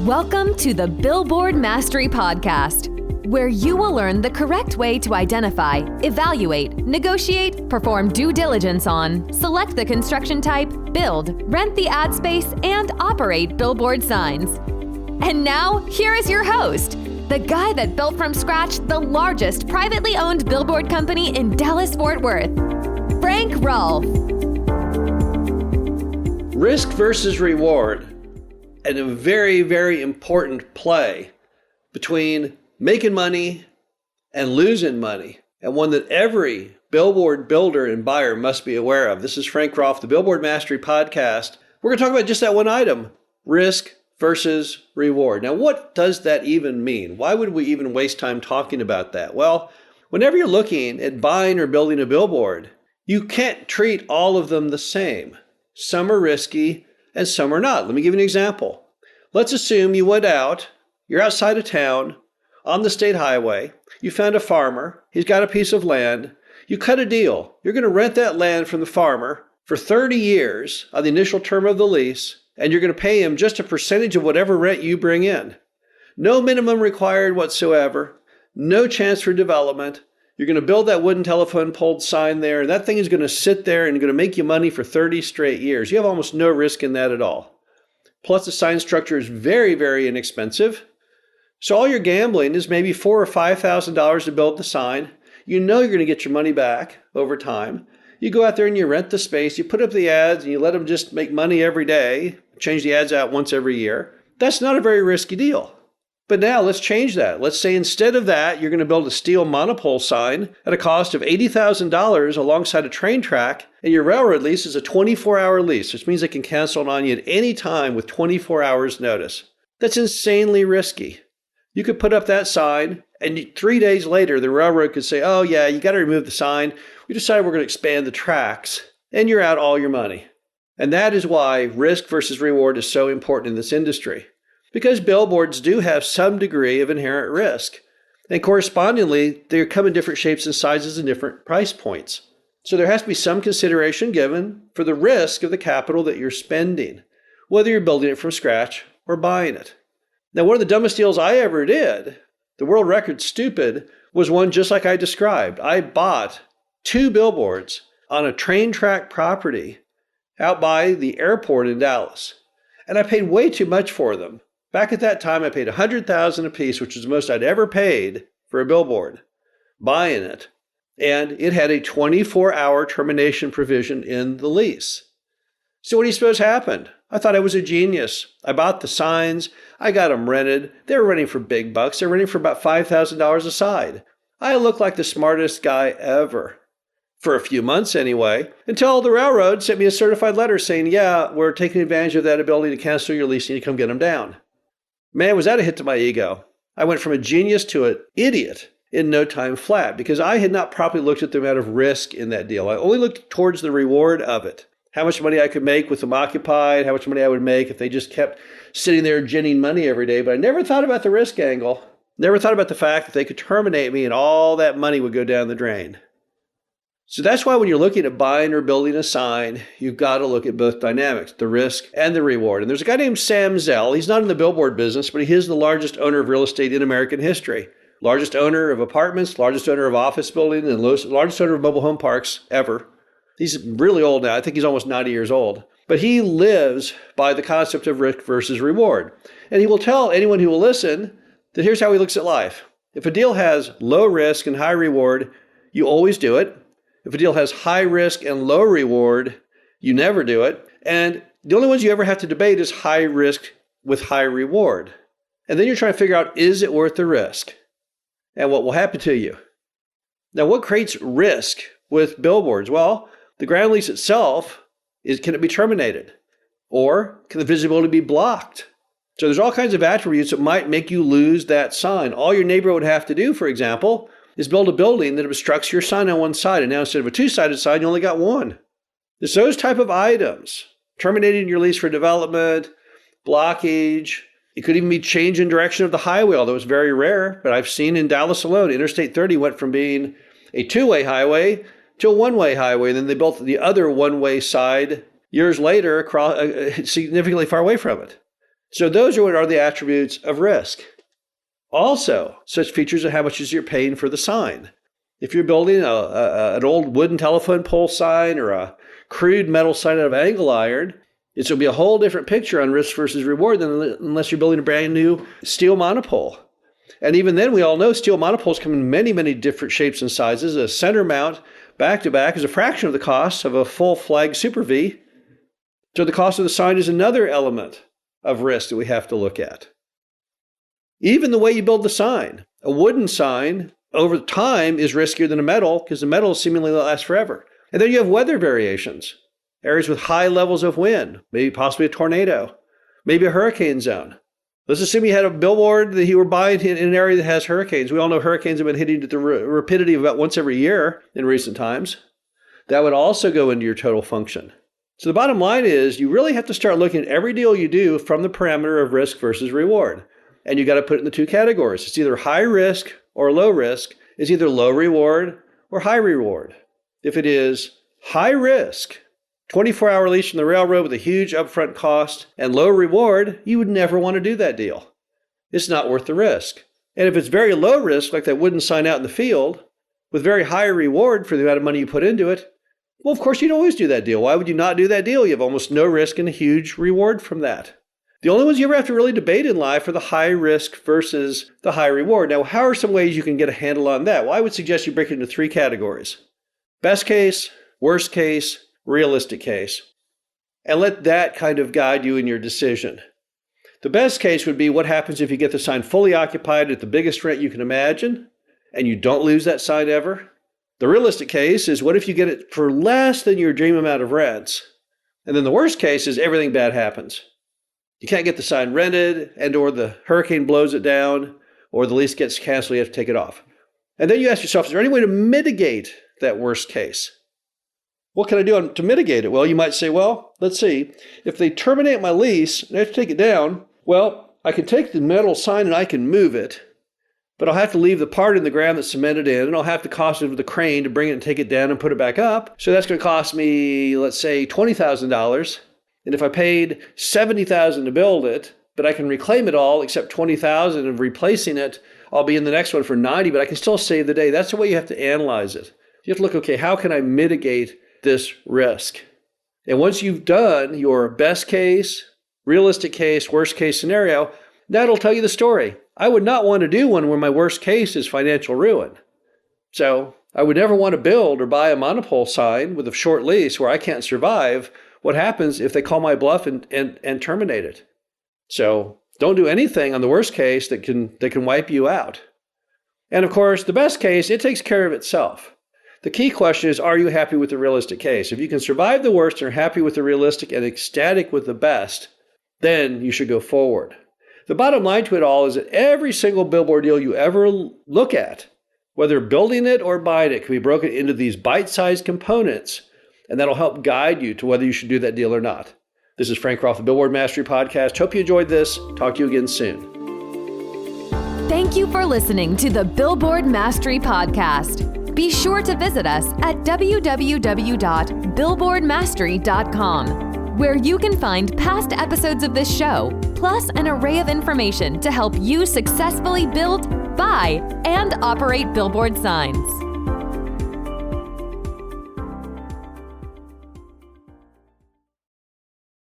Welcome to the Billboard Mastery Podcast, where you will learn the correct way to identify, evaluate, negotiate, perform due diligence on, select the construction type, build, rent the ad space, and operate billboard signs. And now, here is your host, the guy that built from scratch the largest privately owned billboard company in Dallas-Fort Worth, Frank Rolfe. Risk versus reward, and a very, very important play between making money and losing money, and one that every billboard builder and buyer must be aware of. This is Frank Rolfe, the Billboard Mastery Podcast. We're going to talk about just that one item, risk versus reward. Now, what does that even mean? Why would we even waste time talking about that? Well, whenever you're looking at buying or building a billboard, you can't treat all of them the same. Some are risky and some are not. Let me give you an example. Let's assume you went out, you're outside of town, on the state highway, you found a farmer, he's got a piece of land, you cut a deal. You're going to rent that land from the farmer for 30 years on the initial term of the lease, and you're going to pay him just a percentage of whatever rent you bring in. No minimum required whatsoever, no chance for development. You're going to build that wooden telephone pole sign there, and that thing is going to sit there and going to make you money for 30 straight years. You have almost no risk in that at all. Plus, the sign structure is very, very inexpensive. So all you're gambling is maybe $4,000 or $5,000 to build the sign. You know you're going to get your money back over time. You go out there and you rent the space, you put up the ads, and you let them just make money every day, change the ads out once every year. That's not a very risky deal. But now let's change that. Let's say instead of that, you're going to build a steel monopole sign at a cost of $80,000 alongside a train track, and your railroad lease is a 24-hour lease, which means they can cancel it on you at any time with 24 hours notice. That's insanely risky. You could put up that sign, and 3 days later, the railroad could say, oh yeah, you got to remove the sign. We decided we're going to expand the tracks, and you're out all your money. And that is why risk versus reward is so important in this industry. Because billboards do have some degree of inherent risk. And correspondingly, they come in different shapes and sizes and different price points. So there has to be some consideration given for the risk of the capital that you're spending, whether you're building it from scratch or buying it. Now, one of the dumbest deals I ever did, the world record stupid, was one just like I described. I bought 2 billboards on a train track property out by the airport in Dallas. And I paid way too much for them. Back at that time, I paid $100,000 a piece, which is the most I'd ever paid for a billboard, buying it. And it had a 24-hour termination provision in the lease. So what do you suppose happened? I thought I was a genius. I bought the signs. I got them rented. They were renting for big bucks. They were renting for about $5,000 a side. I looked like the smartest guy ever. For a few months anyway, until the railroad sent me a certified letter saying, yeah, we're taking advantage of that ability to cancel your lease and you come get them down. Man, was that a hit to my ego. I went from a genius to an idiot in no time flat because I had not properly looked at the amount of risk in that deal. I only looked towards the reward of it. How much money I could make with them occupied, how much money I would make if they just kept sitting there ginning money every day. But I never thought about the risk angle. Never thought about the fact that they could terminate me and all that money would go down the drain. So that's why when you're looking at buying or building a sign, you've got to look at both dynamics, the risk and the reward. And there's a guy named Sam Zell. He's not in the billboard business, but he is the largest owner of real estate in American history. Largest owner of apartments, largest owner of office buildings, and largest owner of mobile home parks ever. He's really old now. I think he's almost 90 years old. But he lives by the concept of risk versus reward. And he will tell anyone who will listen that here's how he looks at life. If a deal has low risk and high reward, you always do it. If a deal has high risk and low reward, you never do it. And the only ones you ever have to debate is high risk with high reward. And then you're trying to figure out, is it worth the risk? And what will happen to you? Now, what creates risk with billboards? Well, the ground lease itself, can it be terminated? Or can the visibility be blocked? So there's all kinds of attributes that might make you lose that sign. All your neighbor would have to do, for example, is build a building that obstructs your sign on one side. And now instead of a 2-sided sign, you only got one. It's those type of items. Terminating your lease for development, blockage. It could even be change in direction of the highway, although it's very rare. But I've seen in Dallas alone, Interstate 30 went from being a 2-way highway to a 1-way highway. And then they built the other 1-way side years later, across, significantly far away from it. So those are what are the attributes of risk. Also, such features are how much is you're paying for the sign. If you're building an old wooden telephone pole sign or a crude metal sign out of angle iron, it's going to be a whole different picture on risk versus reward than unless you're building a brand new steel monopole. And even then, we all know steel monopoles come in many, many different shapes and sizes. A center mount back-to-back is a fraction of the cost of a full flag Super V. So the cost of the sign is another element of risk that we have to look at. Even the way you build the sign. A wooden sign over time is riskier than a metal because the metal seemingly lasts forever. And then you have weather variations. Areas with high levels of wind, maybe possibly a tornado, maybe a hurricane zone. Let's assume you had a billboard that you were buying in an area that has hurricanes. We all know hurricanes have been hitting at the rapidity of about once every year in recent times. That would also go into your total function. So the bottom line is you really have to start looking at every deal you do from the parameter of risk versus reward. And you got to put it in the two categories. It's either high risk or low risk. It's either low reward or high reward. If it is high risk, 24-hour lease from the railroad with a huge upfront cost and low reward, you would never want to do that deal. It's not worth the risk. And if it's very low risk, like that wooden sign out in the field, with very high reward for the amount of money you put into it, well, of course, you'd always do that deal. Why would you not do that deal? You have almost no risk and a huge reward from that. The only ones you ever have to really debate in life are the high risk versus the high reward. Now, how are some ways you can get a handle on that? Well, I would suggest you break it into three categories. Best case, worst case, realistic case. And let that kind of guide you in your decision. The best case would be what happens if you get the sign fully occupied at the biggest rent you can imagine, and you don't lose that sign ever. The realistic case is what if you get it for less than your dream amount of rents? And then the worst case is everything bad happens. You can't get the sign rented, and or the hurricane blows it down, or the lease gets canceled, you have to take it off. And then you ask yourself, is there any way to mitigate that worst case? What can I do to mitigate it? Well, you might say, well, let's see. If they terminate my lease and I have to take it down, well, I can take the metal sign and I can move it, but I'll have to leave the part in the ground that's cemented in, and I'll have to cost it with the crane to bring it and take it down and put it back up. So that's going to cost me, let's say, $20,000. And if I paid $70,000 to build it, but I can reclaim it all except $20,000 of replacing it, I'll be in the next one for $90,000, but I can still save the day. That's the way you have to analyze it. You have to look, okay, how can I mitigate this risk? And once you've done your best case, realistic case, worst case scenario, that'll tell you the story. I would not want to do one where my worst case is financial ruin. So I would never want to build or buy a monopole sign with a short lease where I can't survive. What happens if they call my bluff and terminate it? So don't do anything on the worst case that can wipe you out. And of course, the best case, it takes care of itself. The key question is, are you happy with the realistic case? If you can survive the worst and are happy with the realistic and ecstatic with the best, then you should go forward. The bottom line to it all is that every single billboard deal you ever look at, whether building it or buying it, can be broken into these bite-sized components, and that'll help guide you to whether you should do that deal or not. This is Frank Roth, the Billboard Mastery Podcast. Hope you enjoyed this. Talk to you again soon. Thank you for listening to the Billboard Mastery Podcast. Be sure to visit us at www.billboardmastery.com, where you can find past episodes of this show, plus an array of information to help you successfully build, buy, and operate billboard signs.